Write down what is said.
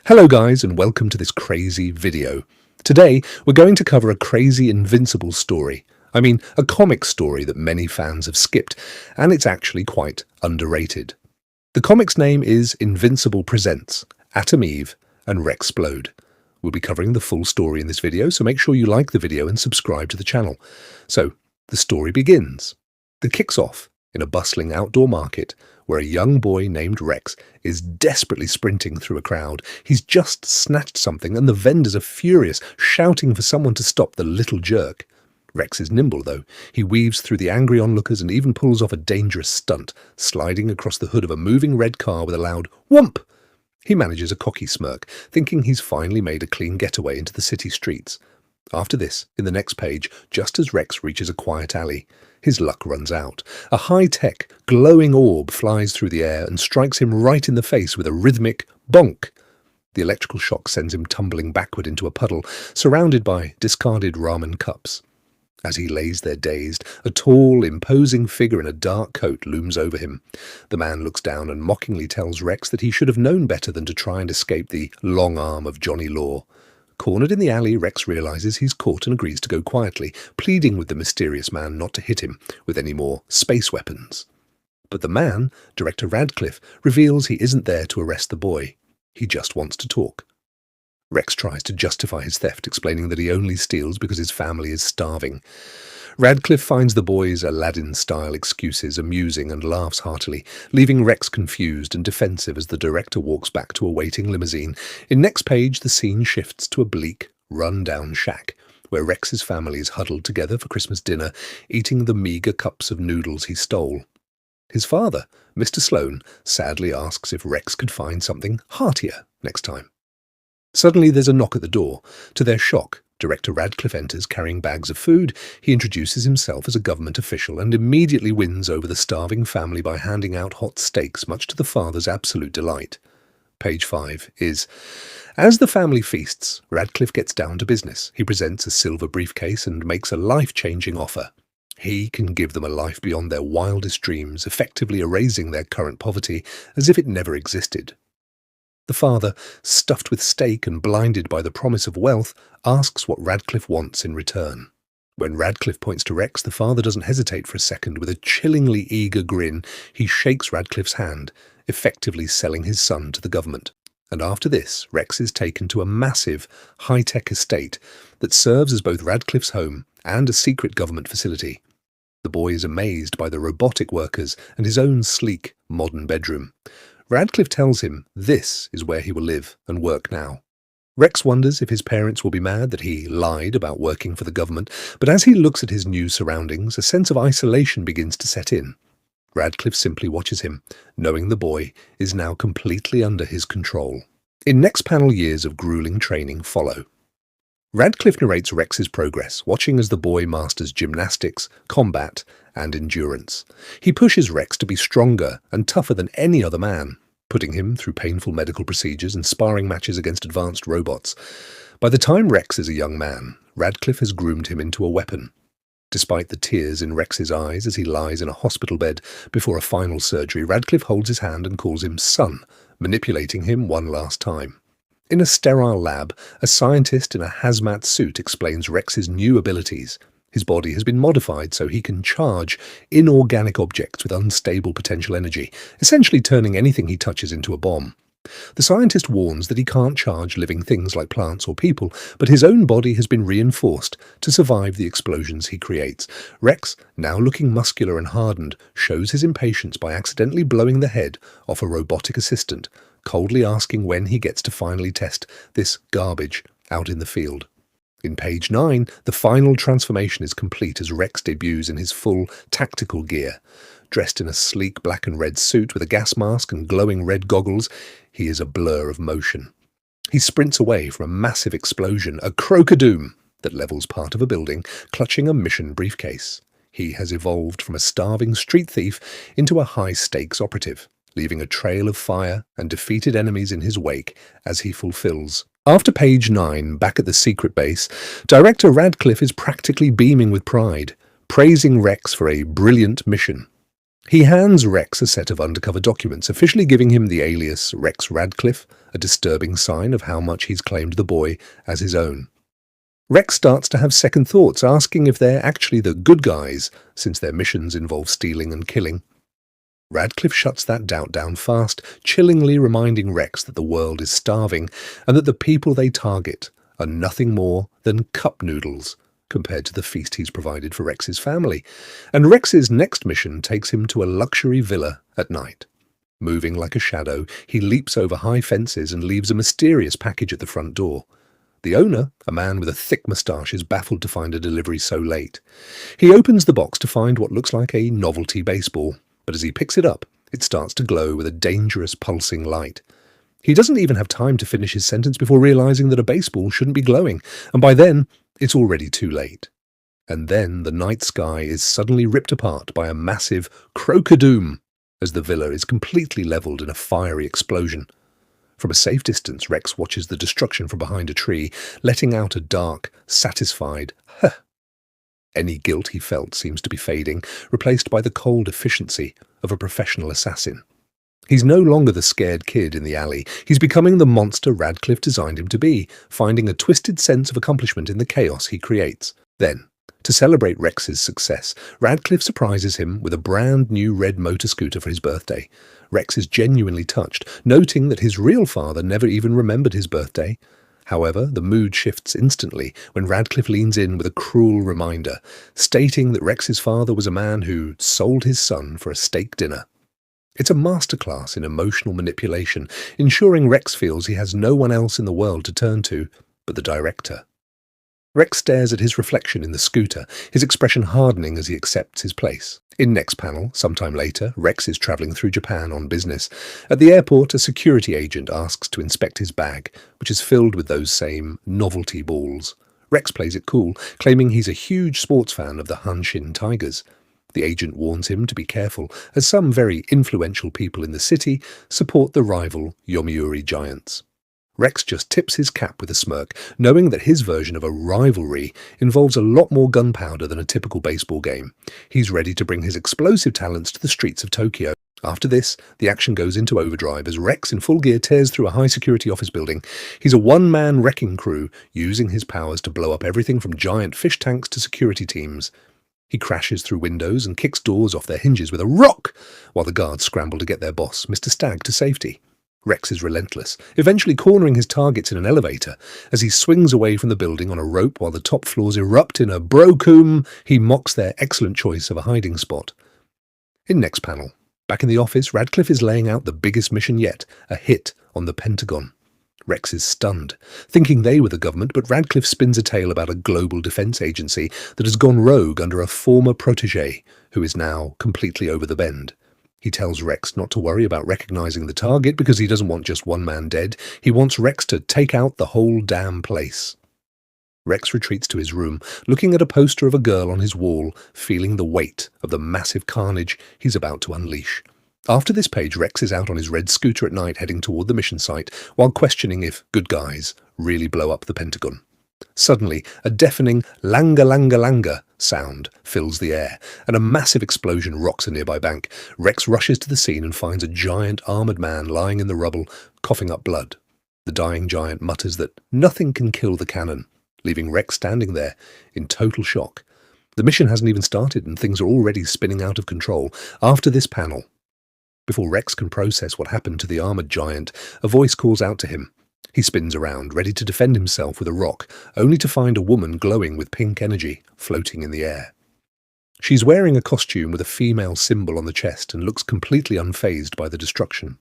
Hello guys and welcome to this crazy video. Today we're going to cover a crazy Invincible story. I mean a comic story that many fans have skipped, and it's actually quite underrated. The comic's name is Invincible Presents Atom Eve and Rex Splode. We'll be covering the full story in this video, so make sure you like the video and subscribe to the channel. So the story begins. It kicks off in a bustling outdoor market where a young boy named Rex is desperately sprinting through a crowd. He's just snatched something and the vendors are furious, shouting for someone to stop the little jerk. Rex is nimble though. He weaves through the angry onlookers and even pulls off a dangerous stunt, sliding across the hood of a moving red car with a loud whoomp. He manages a cocky smirk, thinking he's finally made a clean getaway into the city streets. After this, in the next page, just as Rex reaches a quiet alley, his luck runs out. A high-tech, glowing orb flies through the air and strikes him right in the face with a rhythmic bonk. The electrical shock sends him tumbling backward into a puddle, surrounded by discarded ramen cups. As he lays there dazed, a tall, imposing figure in a dark coat looms over him. The man looks down and mockingly tells Rex that he should have known better than to try and escape the long arm of Johnny Law. Cornered in the alley, Rex realizes he's caught and agrees to go quietly, pleading with the mysterious man not to hit him with any more space weapons. But the man, Director Radcliffe, reveals he isn't there to arrest the boy. He just wants to talk. Rex tries to justify his theft, explaining that he only steals because his family is starving. Radcliffe finds the boy's Aladdin-style excuses amusing and laughs heartily, leaving Rex confused and defensive as the director walks back to a waiting limousine. In next page, the scene shifts to a bleak, run-down shack, where Rex's family is huddled together for Christmas dinner, eating the meagre cups of noodles he stole. His father, Mr. Sloane, sadly asks if Rex could find something heartier next time. Suddenly there's a knock at the door. To their shock, Director Radcliffe enters carrying bags of food. He introduces himself as a government official and immediately wins over the starving family by handing out hot steaks, much to the father's absolute delight. Page 5 is, as the family feasts, Radcliffe gets down to business. He presents a silver briefcase and makes a life-changing offer. He can give them a life beyond their wildest dreams, effectively erasing their current poverty as if it never existed. The father, stuffed with steak and blinded by the promise of wealth, asks what Radcliffe wants in return. When Radcliffe points to Rex, the father doesn't hesitate for a second. With a chillingly eager grin, he shakes Radcliffe's hand, effectively selling his son to the government. And after this, Rex is taken to a massive, high-tech estate that serves as both Radcliffe's home and a secret government facility. The boy is amazed by the robotic workers and his own sleek, modern bedroom. Radcliffe tells him this is where he will live and work now. Rex wonders if his parents will be mad that he lied about working for the government, but as he looks at his new surroundings, a sense of isolation begins to set in. Radcliffe simply watches him, knowing the boy is now completely under his control. In next panel, years of grueling training follow. Radcliffe narrates Rex's progress, watching as the boy masters gymnastics, combat, and endurance. He pushes Rex to be stronger and tougher than any other man, putting him through painful medical procedures and sparring matches against advanced robots. By the time Rex is a young man, Radcliffe has groomed him into a weapon. Despite the tears in Rex's eyes as he lies in a hospital bed before a final surgery, Radcliffe holds his hand and calls him son, manipulating him one last time. In a sterile lab, a scientist in a hazmat suit explains Rex's new abilities. His body has been modified so he can charge inorganic objects with unstable potential energy, essentially turning anything he touches into a bomb. The scientist warns that he can't charge living things like plants or people, but his own body has been reinforced to survive the explosions he creates. Rex, now looking muscular and hardened, shows his impatience by accidentally blowing the head off a robotic assistant, coldly asking when he gets to finally test this garbage out in the field. In page 9, the final transformation is complete as Rex debuts in his full tactical gear. Dressed in a sleek black and red suit with a gas mask and glowing red goggles, he is a blur of motion. He sprints away from a massive explosion, a crocodoom that levels part of a building, clutching a mission briefcase. He has evolved from a starving street thief into a high-stakes operative, leaving a trail of fire and defeated enemies in his wake as he fulfills. After page 9, back at the secret base, Director Radcliffe is practically beaming with pride, praising Rex for a brilliant mission. He hands Rex a set of undercover documents, officially giving him the alias Rex Radcliffe, a disturbing sign of how much he's claimed the boy as his own. Rex starts to have second thoughts, asking if they're actually the good guys, since their missions involve stealing and killing. Radcliffe shuts that doubt down fast, chillingly reminding Rex that the world is starving and that the people they target are nothing more than cup noodles compared to the feast he's provided for Rex's family. And Rex's next mission takes him to a luxury villa at night. Moving like a shadow, he leaps over high fences and leaves a mysterious package at the front door. The owner, a man with a thick moustache, is baffled to find a delivery so late. He opens the box to find what looks like a novelty baseball, but as he picks it up, it starts to glow with a dangerous pulsing light. He doesn't even have time to finish his sentence before realizing that a baseball shouldn't be glowing, and by then, it's already too late. And then the night sky is suddenly ripped apart by a massive crocodoom as the villa is completely leveled in a fiery explosion. From a safe distance, Rex watches the destruction from behind a tree, letting out a dark, satisfied "huh." Any guilt he felt seems to be fading, replaced by the cold efficiency of a professional assassin. He's no longer the scared kid in the alley. He's becoming the monster Radcliffe designed him to be, finding a twisted sense of accomplishment in the chaos he creates. Then, to celebrate Rex's success, Radcliffe surprises him with a brand new red motor scooter for his birthday. Rex is genuinely touched, noting that his real father never even remembered his birthday. However, the mood shifts instantly when Radcliffe leans in with a cruel reminder, stating that Rex's father was a man who sold his son for a steak dinner. It's a masterclass in emotional manipulation, ensuring Rex feels he has no one else in the world to turn to but the director. Rex stares at his reflection in the scooter, his expression hardening as he accepts his place. In next panel, sometime later, Rex is travelling through Japan on business. At the airport, a security agent asks to inspect his bag, which is filled with those same novelty balls. Rex plays it cool, claiming he's a huge sports fan of the Hanshin Tigers. The agent warns him to be careful, as some very influential people in the city support the rival Yomiuri Giants. Rex just tips his cap with a smirk, knowing that his version of a rivalry involves a lot more gunpowder than a typical baseball game. He's ready to bring his explosive talents to the streets of Tokyo. After this, the action goes into overdrive as Rex in full gear tears through a high-security office building. He's a one-man wrecking crew, using his powers to blow up everything from giant fish tanks to security teams. He crashes through windows and kicks doors off their hinges with a rock, while the guards scramble to get their boss, Mr. Stagg, to safety. Rex is relentless, eventually cornering his targets in an elevator. As he swings away from the building on a rope while the top floors erupt in a brocoom, he mocks their excellent choice of a hiding spot. In next panel, back in the office, Radcliffe is laying out the biggest mission yet, a hit on the Pentagon. Rex is stunned, thinking they were the government, but Radcliffe spins a tale about a global defense agency that has gone rogue under a former protege who is now completely over the bend. He tells Rex not to worry about recognizing the target because he doesn't want just one man dead. He wants Rex to take out the whole damn place. Rex retreats to his room, looking at a poster of a girl on his wall, feeling the weight of the massive carnage he's about to unleash. After this page, Rex is out on his red scooter at night heading toward the mission site, while questioning if good guys really blow up the Pentagon. Suddenly, a deafening langa langa langa sound fills the air, and a massive explosion rocks a nearby bank. Rex rushes to the scene and finds a giant armoured man lying in the rubble, coughing up blood. The dying giant mutters that nothing can kill the cannon, leaving Rex standing there in total shock. The mission hasn't even started and things are already spinning out of control. After this panel, before Rex can process what happened to the armoured giant, a voice calls out to him. He spins around, ready to defend himself with a rock, only to find a woman glowing with pink energy floating in the air. She's wearing a costume with a female symbol on the chest and looks completely unfazed by the destruction.